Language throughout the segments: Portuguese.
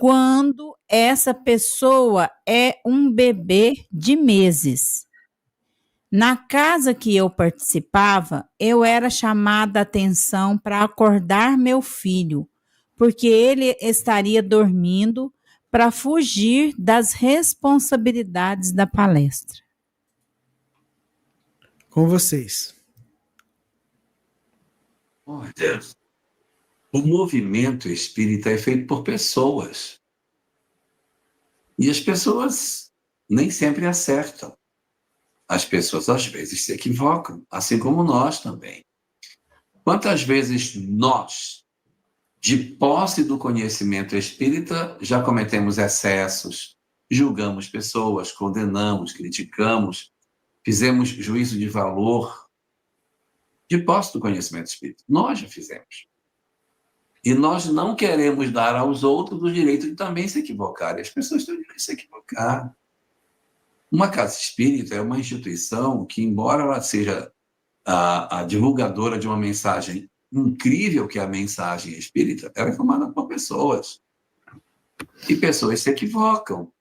quando essa pessoa é um bebê de meses. Na casa que eu participava, eu era chamada a atenção para acordar meu filho, porque ele estaria dormindo para fugir das responsabilidades da palestra. Com vocês. Olha, o movimento espírita é feito por pessoas. E as pessoas nem sempre acertam. As pessoas, às vezes, se equivocam, assim como nós também. Quantas vezes nós, de posse do conhecimento espírita, já cometemos excessos, julgamos pessoas, condenamos, criticamos, fizemos juízo de valor, de posse do conhecimento espírita. Nós já fizemos. E nós não queremos dar aos outros o direito de também se equivocarem. As pessoas têm o direito de se equivocar. Uma casa espírita é uma instituição que, embora ela seja a divulgadora de uma mensagem incrível, que é a mensagem espírita, ela é formada por pessoas. E pessoas se equivocam.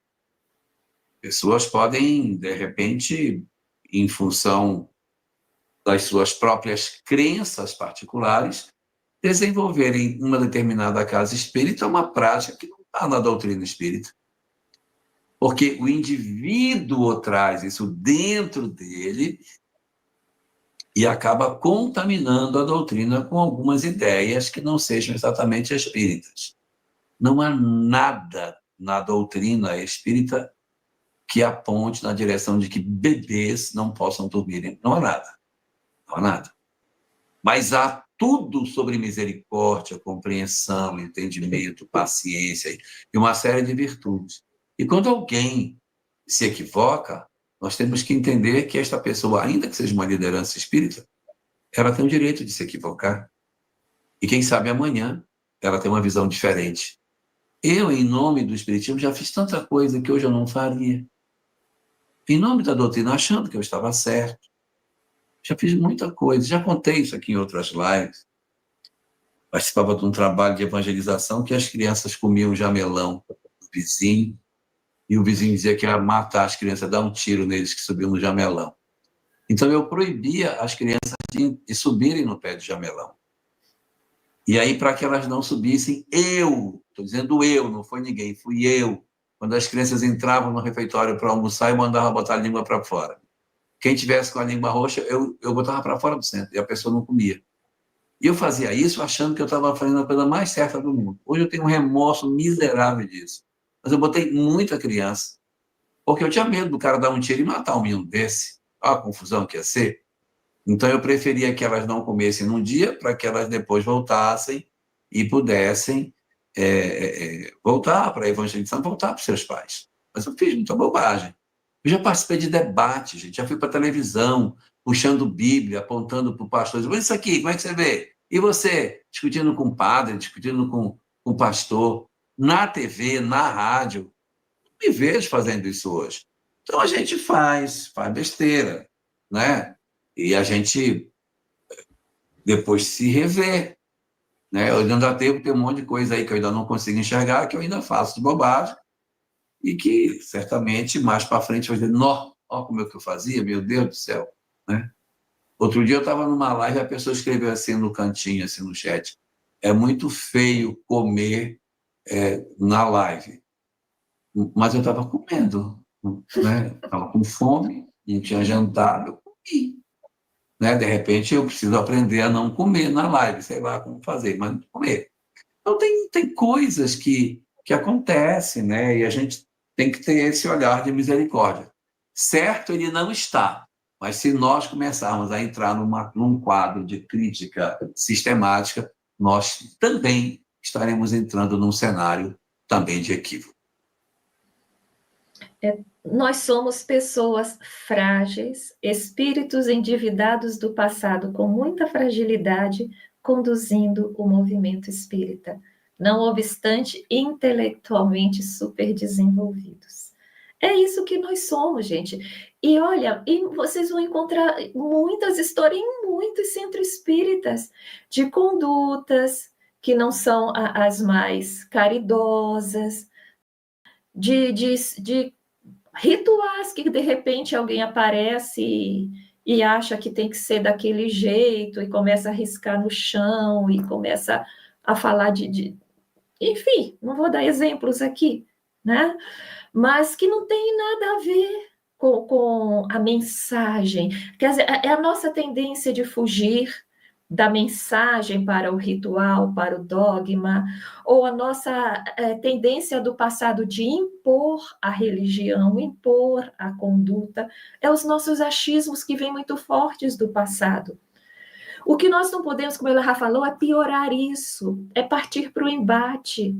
Pessoas podem, de repente, em função das suas próprias crenças particulares, desenvolverem uma determinada casa espírita uma prática que não está na doutrina espírita. Porque o indivíduo traz isso dentro dele e acaba contaminando a doutrina com algumas ideias que não sejam exatamente espíritas. Não há nada na doutrina espírita que aponte na direção de que bebês não possam dormir. Não há nada. Não há nada. Mas há tudo sobre misericórdia, compreensão, entendimento, paciência e uma série de virtudes. E quando alguém se equivoca, nós temos que entender que esta pessoa, ainda que seja uma liderança espírita, ela tem o direito de se equivocar. E quem sabe amanhã ela tem uma visão diferente. Eu, em nome do espiritismo, já fiz tanta coisa que hoje eu não faria. Em nome da doutrina, achando que eu estava certo. Já fiz muita coisa, já contei isso aqui em outras lives. Participava de um trabalho de evangelização que as crianças comiam jamelão do vizinho, e o vizinho dizia que ia matar as crianças, dar um tiro neles que subiam no jamelão. Então eu proibia as crianças de subirem no pé de jamelão. E aí, para que elas não subissem, estou dizendo eu, não foi ninguém, fui eu. Quando as crianças entravam no refeitório para almoçar, eu mandava botar a língua para fora. Quem tivesse com a língua roxa, eu botava para fora do centro, e a pessoa não comia. E eu fazia isso achando que eu estava fazendo a coisa mais certa do mundo. Hoje eu tenho um remorso miserável disso. Mas eu botei muita criança, porque eu tinha medo do cara dar um tiro e matar um menino desse. Olha a confusão que ia ser. Então eu preferia que elas não comessem num dia, para que elas depois voltassem e pudessem voltar para a evangelização, voltar para os seus pais. Mas eu fiz muita bobagem. Eu já participei de debate, gente, já fui para a televisão, puxando Bíblia, apontando para o pastor, dizendo, isso aqui, como é que você vê? E você? Discutindo com o padre, discutindo com o pastor, na TV, na rádio. Não me vejo fazendo isso hoje. Então a gente faz besteira, né? E a gente depois se revê, né? Eu ainda tem um monte de coisa aí que eu ainda não consigo enxergar, que eu ainda faço de bobagem, e que certamente mais para frente vai dizer, nó, ó como é que eu fazia, meu Deus do céu, né? Outro dia eu estava numa live e a pessoa escreveu assim no cantinho, assim no chat, é muito feio comer na live, mas eu estava comendo, né? Estava com fome, não tinha jantado, eu comi, né? De repente eu preciso aprender a não comer na live, sei lá como fazer, mas não comer. Então tem coisas que acontecem, né? E a gente tem que ter esse olhar de misericórdia. Certo ele não está, mas se nós começarmos a entrar num quadro de crítica sistemática, nós também estaremos entrando num cenário também de equívoco. Nós somos pessoas frágeis, espíritos endividados do passado com muita fragilidade, conduzindo o movimento espírita, não obstante intelectualmente superdesenvolvidos. É isso que nós somos, gente. E olha, e vocês vão encontrar muitas histórias em muitos centros espíritas de condutas que não são as mais caridosas, de rituais que de repente alguém aparece e acha que tem que ser daquele jeito e começa a riscar no chão e começa a falar enfim, não vou dar exemplos aqui, né? Mas que não tem nada a ver com a mensagem. Quer dizer, é a nossa tendência de fugir da mensagem para o ritual, para o dogma, ou a nossa tendência do passado de impor a religião, impor a conduta, é os nossos achismos que vêm muito fortes do passado. O que nós não podemos, como ela já falou, é piorar isso, é partir para o embate,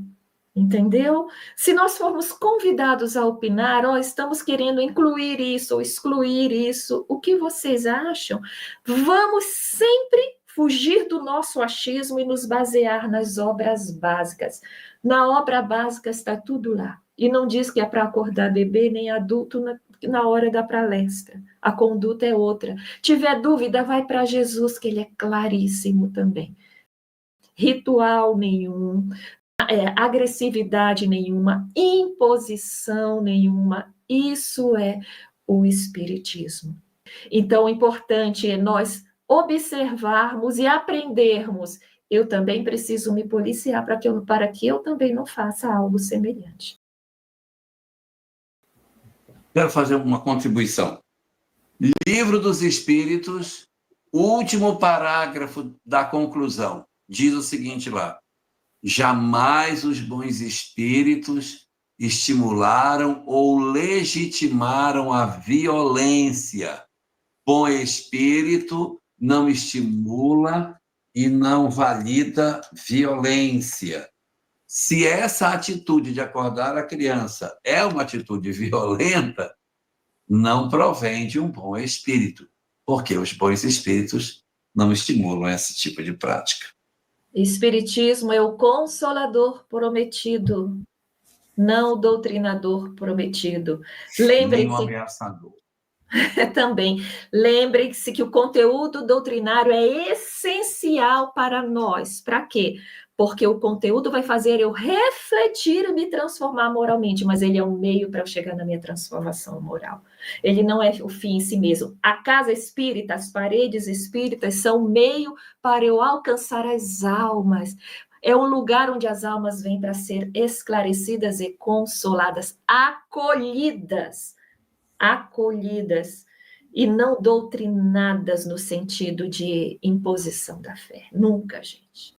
entendeu? Se nós formos convidados a opinar, estamos querendo incluir isso ou excluir isso, o que vocês acham? Vamos sempre fugir do nosso achismo e nos basear nas obras básicas. Na obra básica está tudo lá. E não diz que é para acordar bebê nem adulto na hora da palestra. A conduta é outra. Tiver dúvida, vai para Jesus, que ele é claríssimo também. Ritual nenhum, agressividade nenhuma, imposição nenhuma. Isso é o espiritismo. Então, o importante é nós observarmos e aprendermos. Eu também preciso me policiar para que eu também não faça algo semelhante. Quero fazer uma contribuição. Livro dos Espíritos, último parágrafo da conclusão, diz o seguinte lá: jamais os bons espíritos estimularam ou legitimaram a violência. Bom espírito não estimula e não valida violência. Se essa atitude de acordar a criança é uma atitude violenta, não provém de um bom espírito, porque os bons espíritos não estimulam esse tipo de prática. Espiritismo é o consolador prometido, não o doutrinador prometido. Nem o ameaçador. Também. Lembrem-se que o conteúdo doutrinário é essencial para nós. Para quê? Porque o conteúdo vai fazer eu refletir e me transformar moralmente, mas ele é um meio para eu chegar na minha transformação moral. Ele não é o fim em si mesmo. A casa espírita, as paredes espíritas são um meio para eu alcançar as almas. É um lugar onde as almas vêm para ser esclarecidas e consoladas, acolhidas e não doutrinadas no sentido de imposição da fé. Nunca, gente.